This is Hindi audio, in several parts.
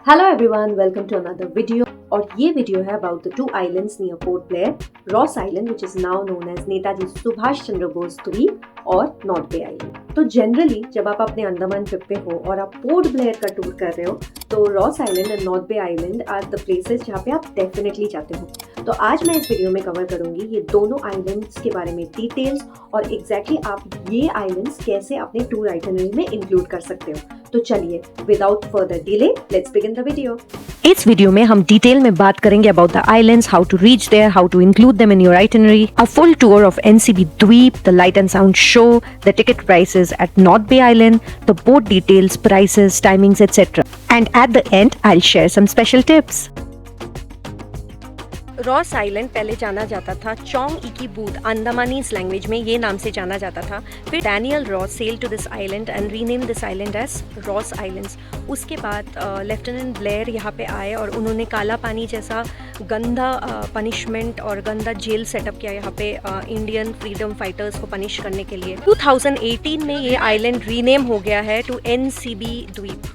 Hello everyone, welcome to another video. और ये वीडियो है about the two islands near Port Blair, Ross Island which is now known as Netaji Subhash Chandra Bose Dweep और नॉर्थ बे आइलैंड। तो जनरली जब आप अपने अंडमान ट्रिप पे हो और आप पोर्ट ब्लेयर का टूर कर रहे हो तो Ross Island and North Bay Island are the places जहाँ पे आप डेफिनेटली जाते हो। तो आज मैं इस वीडियो में कवर करूंगी ये दोनों आइलैंड्स के बारे में डिटेल्स और एग्जैक्टली आप ये आइलैंड्स कैसे अपने टूर आइटनरी में इंक्लूड कर सकते हो। तो चलिए without further delay let's begin the video. इस वीडियो में हम डिटेल में बात करेंगे about the islands, how to reach there, how to include them in your itinerary, a full tour of NCB Dweep, the light and sound show, the ticket prices at North Bay Island, the boat details, prices, timings etcetera, and at the end I will share some special tips. Ross Island पहले जाना जाता था चोंग इकी बूथ, अंडमानीज लैंग्वेज में ये नाम से जाना जाता था। फिर Daniel Ross sail to this island and rename this island as Ross Islands. उसके बाद लेफ्टिनेंट ब्लेयर यहाँ पे आए और उन्होंने काला पानी जैसा गंदा पनिशमेंट और गंदा जेल सेटअप किया यहाँ पे इंडियन फ्रीडम फाइटर्स को पनिश करने के लिए। 2018 में ये आइलैंड रीनेम हो गया है टू एनसीबी द्वीप।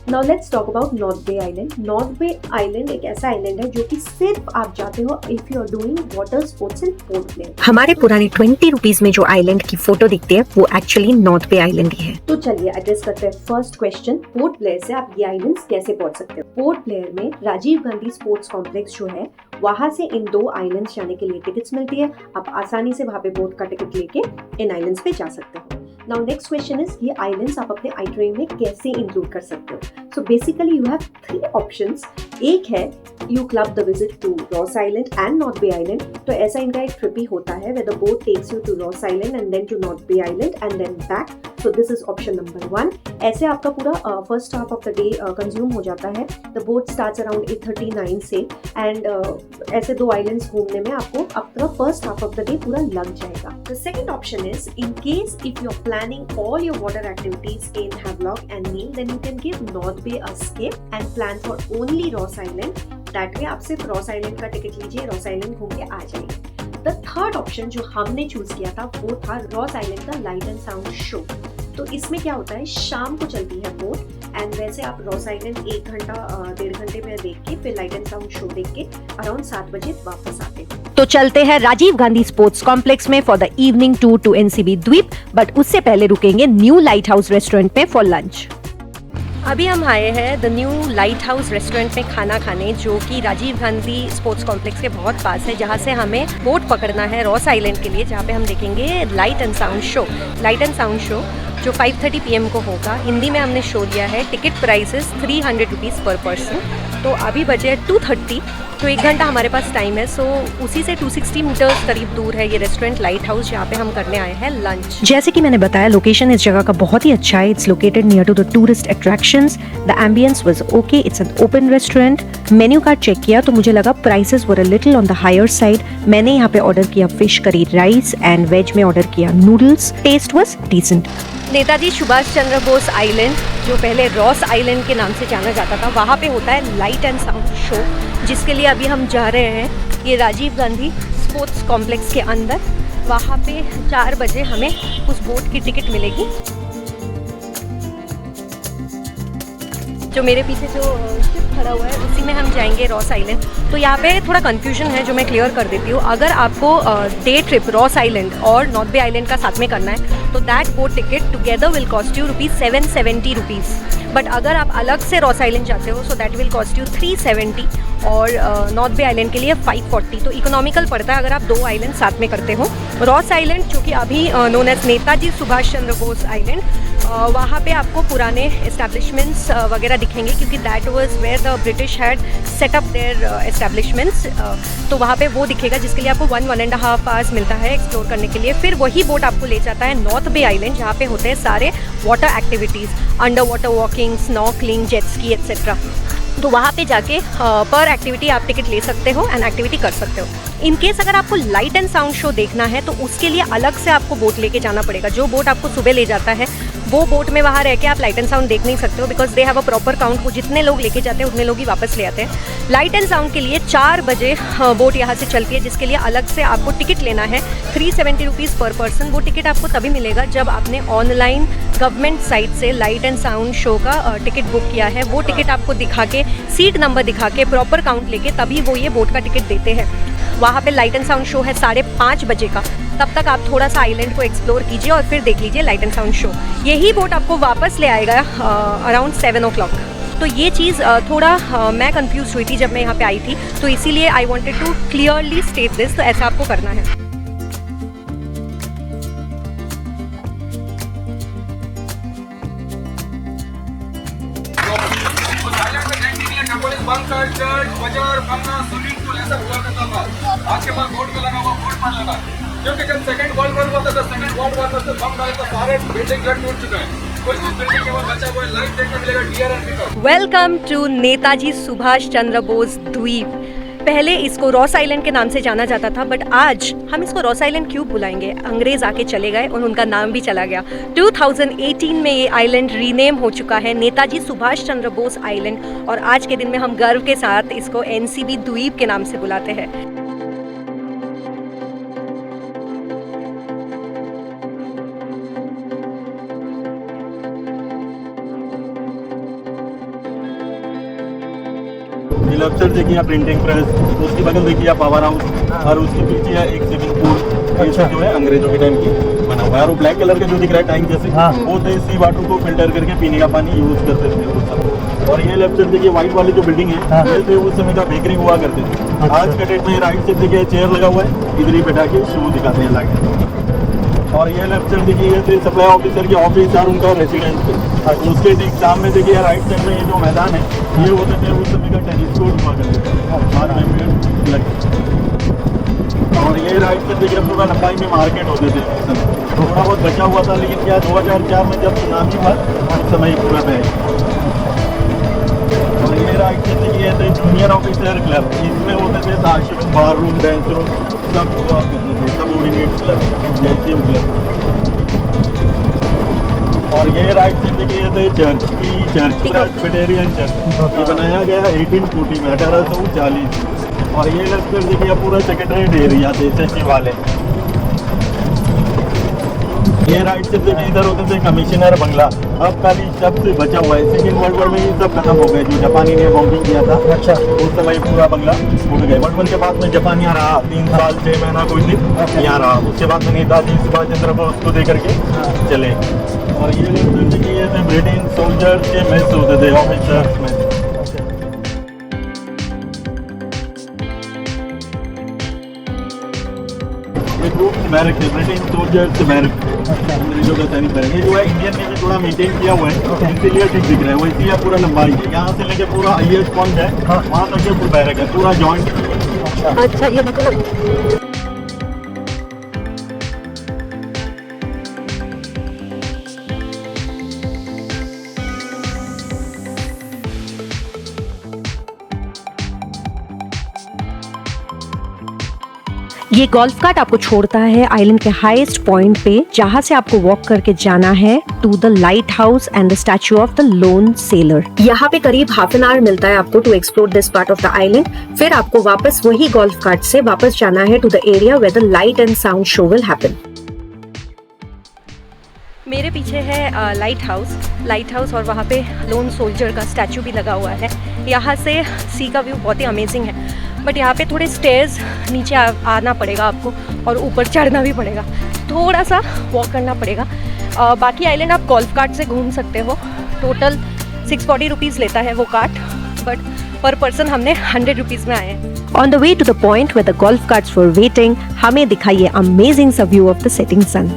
Now let's talk about North Bay Island. North Bay Island एक ऐसा आइलैंड है जो कि सिर्फ आप जाते हो if you are doing water sports in Port Blair। हमारे पुराने 20 रुपीज में जो आइलैंड की फोटो दिखती है वो एक्चुअली नॉर्थ बे आइलैंड ही है। तो चलिए एड्रेस करते हैं फर्स्ट क्वेश्चन, पोर्ट ब्लेयर से आप ये आइलैंड्स कैसे पहुंच सकते हो। पोर्ट ब्लेयर में राजीव गांधी स्पोर्ट्स कॉम्प्लेक्स जो है वहां से इन दो आइलैंड्स जाने के लिए टिकट्स मिलती है। आप आसानी से वहां पे बोट का टिकट लेके इन आइलैंड्स पे जा सकते हो। नाउ नेक्स्ट क्वेश्चन इज ये आइलैंड्स आप अपने आइटनरी में कैसे इंक्लूड कर सकते हो। So basically you have 3 options. एक है you club the visit to Ross Island and North Bay Island. तो ऐसा इनका एक ट्रिप ही होता है where the boat takes you to Ross Island and then to North Bay Island and then back. So this is option number 1। ऐसे आपका पूरा first half of the day consume हो जाता है। द बोट स्टार्ट्स अराउंड 8:39 से एंड ऐसे दो आइलैंड्स घूमने में आपको अपना first half of the day पूरा लग जाएगा। The second option is in case if you are planning all your water activities in Havelock and Neil, then you can give North Bay a skip and plan for only Ross Island. That way आप सिर्फ रॉस आइलैंड का टिकट लीजिए, रॉस आइलैंड घूम के आ जाइए। द थर्ड ऑप्शन जो हमने चूज किया था वो था रॉस आइलैंड का लाइट एंड साउंड शो। तो इसमें क्या होता है, शाम को चलती है बोट एंड वैसे आप रॉस आइलैंड 1 घंटा 1.5 घंटे में देख के फिर लाइट एंड साउंड शो देख के अराउंड 7 बजे वापस आते हैं। तो चलते हैं राजीव गांधी स्पोर्ट्स कॉम्प्लेक्स में for the evening tour to NCB द्वीप, बट उससे पहले रुकेंगे न्यू लाइट हाउस रेस्टोरेंट में फॉर लंच। अभी हम आए हैं the new lighthouse restaurant में खाना खाने, जो कि राजीव गांधी स्पोर्ट्स कॉम्प्लेक्स के बहुत पास है, जहाँ से हमें बोट पकड़ना है रॉस आइलैंड के लिए, जहाँ पे हम देखेंगे light and sound show. Light and sound show जो 5:30 PM को होगा। हिंदी में हमने शो दिया है। टिकट प्राइसेस 300 रुपीज़ पर पर्सन। तो अभी बजे 2:30, तो 1 घंटा हमारे पास टाइम है। सो उसी से 260 मीटर्स करीब दूर है ये रेस्टोरेंट लाइट हाउस, जहाँ पे हम करने आए हैं लंच। जैसे कि मैंने बताया, लोकेशन इस जगह का बहुत ही अच्छा है। It's located near to the tourist attractions. The ambience was okay. It's an open restaurant. Menu card check किया तो मुझे लगा prices were a little on the higher side. मैंने यहाँ पे ऑर्डर किया fish curry rice and veg में ऑर्डर किया noodles. Taste was decent. Netaji Subhash Chandra Bose Island, जो पहले रॉस आइलैंड के नाम से जाना जाता था, वहाँ पे होता है लाइट एंड साउंड शो, जिसके लिए अभी हम जा रहे हैं ये राजीव गांधी स्पोर्ट्स कॉम्प्लेक्स के अंदर। वहाँ पे 4 बजे हमें उस बोट की टिकट मिलेगी। जो मेरे पीछे जो शिप खड़ा हुआ है उसी में हम जाएंगे रॉस आइलैंड। तो यहाँ पे थोड़ा कंफ्यूजन है जो मैं क्लियर कर देती हूँ। अगर आपको डे ट्रिप रॉस आइलैंड और नॉर्थ बे आइलैंड का साथ में करना है तो that boat ticket together will cost you ₹770 rupees. But अगर आप अलग से रॉस आइलैंड जाते हो so that will cost you 370 और नॉर्थ बे आइलैंड के लिए 540। तो इकोनॉमिकल पड़ता है अगर आप 2 आइलैंड साथ में करते हो। रॉस आइलैंड जो कि अभी known as Netaji Subhash Chandra Bose Island, वहाँ पे आपको पुराने एस्टैब्लिशमेंट्स वगैरह दिखेंगे, क्योंकि that was where the British had set up their establishments. तो वहाँ पे वो दिखेगा, जिसके लिए आपको 1.5 आवर्स मिलता है एक्सप्लोर करने के लिए। फिर वही बोट आपको ले जाता है नॉर्थ बे आइलैंड, जहाँ पे होते हैं सारे water activities, under water walking, snorkelling, jet ski etcetera. तो वहाँ पे जाके पर एक्टिविटी आप टिकट ले सकते हो एंड एक्टिविटी कर सकते हो। इन केस अगर आपको लाइट एंड साउंड शो देखना है तो उसके लिए अलग से आपको बोट लेके जाना पड़ेगा। जो बोट आपको सुबह ले जाता है वो बोट में वहाँ रह के आप लाइट एंड साउंड देख नहीं सकते हो, because they have a proper count. वो जितने लोग लेके जाते हैं उतने लोग ही वापस ले आते हैं। लाइट एंड साउंड के लिए 4 बजे बोट यहाँ से चलती है, जिसके लिए अलग से आपको टिकट लेना है 370 रुपीज़ पर पर्सन। वो टिकट आपको तभी मिलेगा जब आपने ऑनलाइन गवर्नमेंट साइट से लाइट एंड साउंड शो का टिकट बुक किया है। वो टिकट आपको दिखा के, सीट नंबर दिखा के, प्रॉपर काउंट लेके तभी वो ये बोट का टिकट देते हैं। वहाँ पे लाइट एंड साउंड शो है 5:30 बजे का। तब तक आप थोड़ा सा आइलैंड को एक्सप्लोर कीजिए और फिर देख लीजिए लाइट एंड साउंड शो। यही बोट आपको वापस ले आएगा अराउंड 7 o'clock। तो ये चीज़ थोड़ा मैं कंफ्यूज हुई थी जब मैं यहाँ पे आई थी, तो इसीलिए I wanted to clearly state this. तो ऐसा आपको करना है। आपके पास बोर्ड में लगा हुआ बोर्ड पढ़ लेना, क्योंकि जब सेकंड वर्ल्ड वॉर हुआ था तो सेकंड वर्ल्ड वॉर में बम डाले तो सारे बिल्डिंग घर टूट चुके हैं। कोई इस बिल्डिंग के बाद बचा हुआ लाइफ देखने मिलेगा डीआरएम का। वेलकम टू नेताजी सुभाष चंद्र बोस द्वीप। पहले इसको रॉस आइलैंड के नाम से जाना जाता था, बट आज हम इसको रॉस आइलैंड क्यों बुलाएंगे? अंग्रेज आके चले गए और उनका नाम भी चला गया। 2018 में ये आइलैंड रीनेम हो चुका है नेताजी सुभाष चंद्र बोस आइलैंड, और आज के दिन में हम गर्व के साथ इसको एनसीबी द्वीप के नाम से बुलाते हैं। लेफ्ट साइड देखिए आप प्रिंटिंग प्रेस, उसकी बगल देखिए आप पावर हाउस, और उसके पीछे है एक स्विमिंग पूल। ये जो है अंग्रेजों के टाइम की बना हुआ है। और वो ब्लैक कलर का जो दिख रहा है टैंक जैसे, वो देसी वाटर को फिल्टर करके पीने का पानी यूज करते थे उस समय। और ये लेफ्ट साइड देखिए व्हाइट वाली जो बिल्डिंग है, ये थे उस समय का बेकरी हुआ करते थे। आज के डेट में राइट साइड देखिए चेयर लगा हुआ है, इधर ही बैठा के शो दिखाते हैं लाके। और ये लेफ्ट साइड देखिए ये सप्लाई ऑफिसर की ऑफिस और उनका रेसिडेंस है। उसके ठीक सामने देखिए राइट साइड में ये जो मैदान है, ये होते थे उस समय का टेनिस कोर्ट हुआ करते थे, बाद में लगे। और ये राइट साइड देखिए पूरा लंबाई में मार्केट होते थे। थोड़ा बहुत बचा हुआ था, लेकिन क्या 2004 में जब सुनामी हुआ उस समय ही पूरा बह गया। और ये राइट साइड देखिए थे जूनियर ऑफिसर क्लब, इसमें होते थे ताश, बार रूम, डांस रूम, सब हुआ करते थे, सब ओरिएंटेड क्लब, जैसे क्लब। और ये राइट साइड देखिए ये थे चर्च प्रेस्बिटेरियन चर्च। ये बनाया गया 1840 में, 1840। और ये लेफ्ट साइड देखिए पूरा सेक्रेटरीट एरिया थे एसएससी वाले। ये राइट साइड देखिए इधर होते थे कमिश्नर बंगला। अब खाली सबसे बचा हुआ है। सेकेंड वर्ल्ड वॉर में ये सब खत्म हो गए, जो जापानी ने बॉम्बिंग किया था। अच्छा, उस समय पूरा बंगला उड़ गए। वर्ल्ड वॉर के बाद में जापान यहाँ रहा 3 साल 6 महीना कोई दिन यहाँ रहा। उसके बाद में नेताजी सुभाष चंद्र बोस को दे करके चले। और ये लेफ्ट देखिए ये ब्रिटिश सोल्जर्स के मेस होते थे, ऑफिसर्स में। बैरक है, ब्रिटिश सोल्जर्स बैरक, अंग्रेजों का सैनिक बैरक। ये जो है इंडियन ने भी थोड़ा मेंटेन किया हुआ है, इसीलिए ठीक दिख रहा है। वैसे ही पूरा लंबाई है, यहाँ से लेके पूरा हाईएस्ट पॉइंट है, वहाँ तक ये बैरक है, पूरा जॉइंट। अच्छा, ये मतलब ये गोल्फ कार्ट आपको छोड़ता है आइलैंड के हाईएस्ट पॉइंट पे, जहाँ से आपको वॉक करके जाना है to the lighthouse and the statue of the lone sailor. यहाँ पे करीब हाफ एन आवर मिलता है आपको to explore this part of the island. फिर आपको वापस वही गोल्फ कार्ट से वापस जाना है to the area where the light and sound show will happen. मेरे पीछे है लाइट हाउस और वहाँ पे लोन सोल्जर का स्टैचू भी लगा हुआ है। यहाँ से सी का व्यू बहुत ही अमेजिंग है, बट यहाँ पे थोड़े स्टेयर्स नीचे आना पड़ेगा आपको और ऊपर चढ़ना भी पड़ेगा, थोड़ा सा वॉक करना पड़ेगा। बाकी आइलैंड आप गोल्फ कार्ट से घूम सकते हो। टोटल 640 रुपीज़ लेता है वो कार्ट, बट पर पर्सन हमने 100 रुपीज़ में आए हैं। On the way to the point where the golf carts were waiting, हमें दिखाइए अमेजिंग सा view of the setting sun.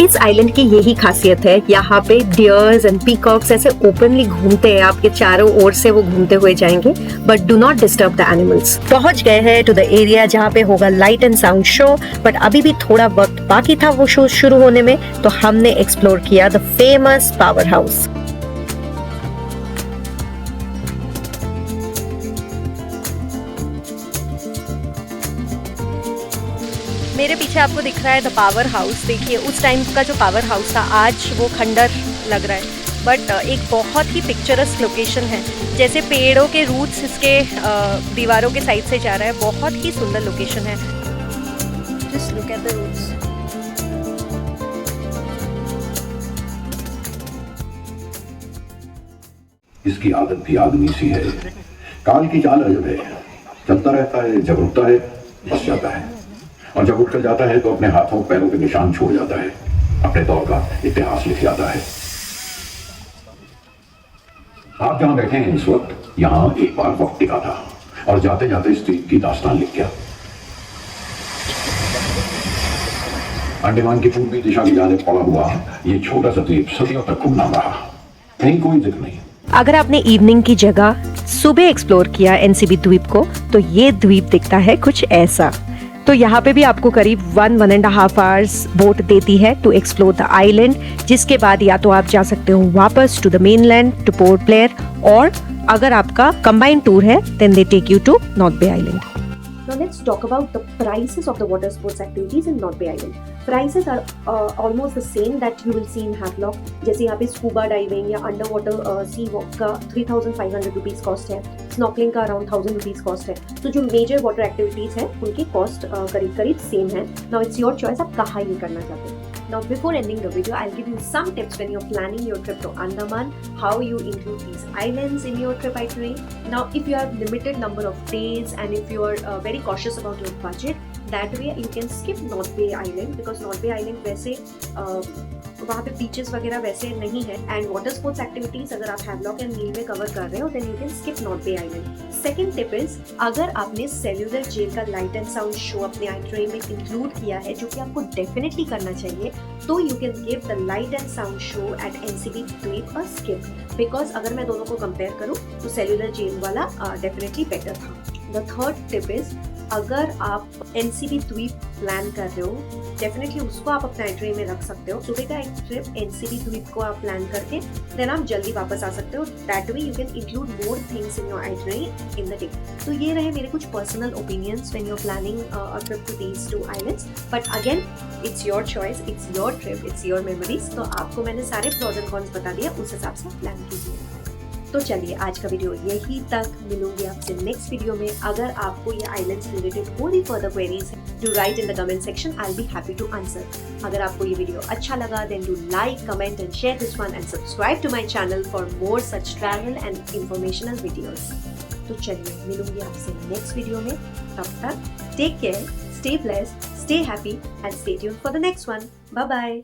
इस आइलैंड की यही खासियत है, यहाँ पे डियर्स एंड पीकॉक्स ऐसे ओपनली घूमते हैं, आपके चारों ओर से वो घूमते हुए जाएंगे, but do not disturb the animals. पहुंच गए हैं टू द एरिया जहाँ पे होगा light and sound show, but अभी भी थोड़ा वक्त बाकी था वो शो शुरू होने में, तो हमने एक्सप्लोर किया द फेमस पावर हाउस। मेरे पीछे पीछे आपको दिख रहा है द पावर हाउस। देखिए उस टाइम का जो पावर हाउस था आज वो खंडर लग रहा है, बट एक बहुत ही पिक्चरस्क लोकेशन है। जैसे पेड़ों के रूट्स इसके दीवारों के साइड से जा रहा है, बहुत ही सुंदर लोकेशन है। Just look at the roots. इसकी आदत भी आदमी सी है, काल की चाल अजब है, चलता रहता है, जब रुकता है बस जाता है, और जब उठकर जाता है तो अपने हाथों पैरों के निशान छोड़ जाता है, अपने दौर का इतिहास लिख जाता है। आप जहां बैठे हैं इस वक्त, यहां एक बार वक्त टिका था और जाते जाते इस द्वीप की दास्तान लिख गया। अंडमान की पूर्वी दिशा की जानिब पड़ा हुआ ये छोटा सा द्वीप सदियों तक गुमनाम रहा, कहीं कोई जिक्र नहीं। अगर आपने इवनिंग की जगह सुबह एक्सप्लोर किया एनसीबी द्वीप को, तो ये द्वीप दिखता है कुछ ऐसा। तो यहाँ पे भी आपको करीब 1.5 आवर्स बोट देती है टू एक्सप्लोर द आइलैंड, जिसके बाद या तो आप जा सकते हो वापस to the mainland to Port Blair, और अगर आपका कंबाइंड टूर है then they take you to North Bay Island. Now let's talk about the prices of the water sports activities in North Bay Island. Prices are almost the same that you will see in Havelock. जैसे यहाँ पे स्कूबा डाइविंग या अंडर वाटर सी वॉक का 3,500 रुपीज़ कॉस्ट है, स्नॉकलिंग का अराउंड 1,000 रुपीज़ कॉस्ट है। तो जो मेजर वाटर एक्टिविटीज़ हैं उनकी कॉस्ट करीब करीब सेम है। नाउ इट्स योर चॉइस, आप कहाँ ये करना चाहते हैं। Now before ending the video, I'll give you some tips when you're planning your trip to Andaman, how you include these islands in your trip itinerary. Now if you have limited number of days and if you are very cautious about your budget, that way you can skip North Bay Island, because North Bay Island वैसे वहाँ पे बीचेस वगैरह वैसे नहीं है, एंड वाटर स्पोर्ट्स एक्टिविटीज अगर आप हैवलॉक एंड नील में कवर कर रहे हो then you can skip North Bay Island. Second tip is, अगर आपने सेल्यूलर जेल का लाइट एंड साउंड शो अपने आइटनरी में इंक्लूड किया है, जो कि आपको डेफिनेटली करना चाहिए, तो you can give the light and sound show at NCB द्वीप अ स्किप, बिकॉज अगर मैं दोनों को कंपेयर करूँ तो सेल्यूलर जेल वाला डेफिनेटली बेटर था। द थर्ड टिप इज, अगर आप एनसीबी द्वीप प्लान कर रहे हो डेफिनेटली उसको आप अपने आइटनरी में रख सकते हो। सुबह का एक ट्रिप एनसीबी द्वीप को आप प्लान करके देन आप जल्दी वापस आ सकते हो। That way you can include more things in your itinerary in the day. तो ये रहे मेरे कुछ personal opinions when you are planning a trip to these two islands, but again it's your choice, it's your trip, it's your memories. तो आपको मैंने सारे प्रोज एंड कॉन्स बता दिया, उस हिसाब से प्लान कीजिए। तो चलिए आज का वीडियो यही तक, मिलूंगी आपसे नेक्स्ट वीडियो में। अगर आपको ये आइलैंड्स रिलेटेड कोई फर्दर क्वेरीज है, do write in the comment section, I will be happy to answer. अगर आपको ये वीडियो अच्छा लगा then do like, comment and share this one and subscribe to my channel for more such travel and informational videos. तो चलिए मिलूंगी आपसे नेक्स्ट वीडियो में, तब तक take care, stay blessed, stay happy and stay tuned for the next one. Bye bye.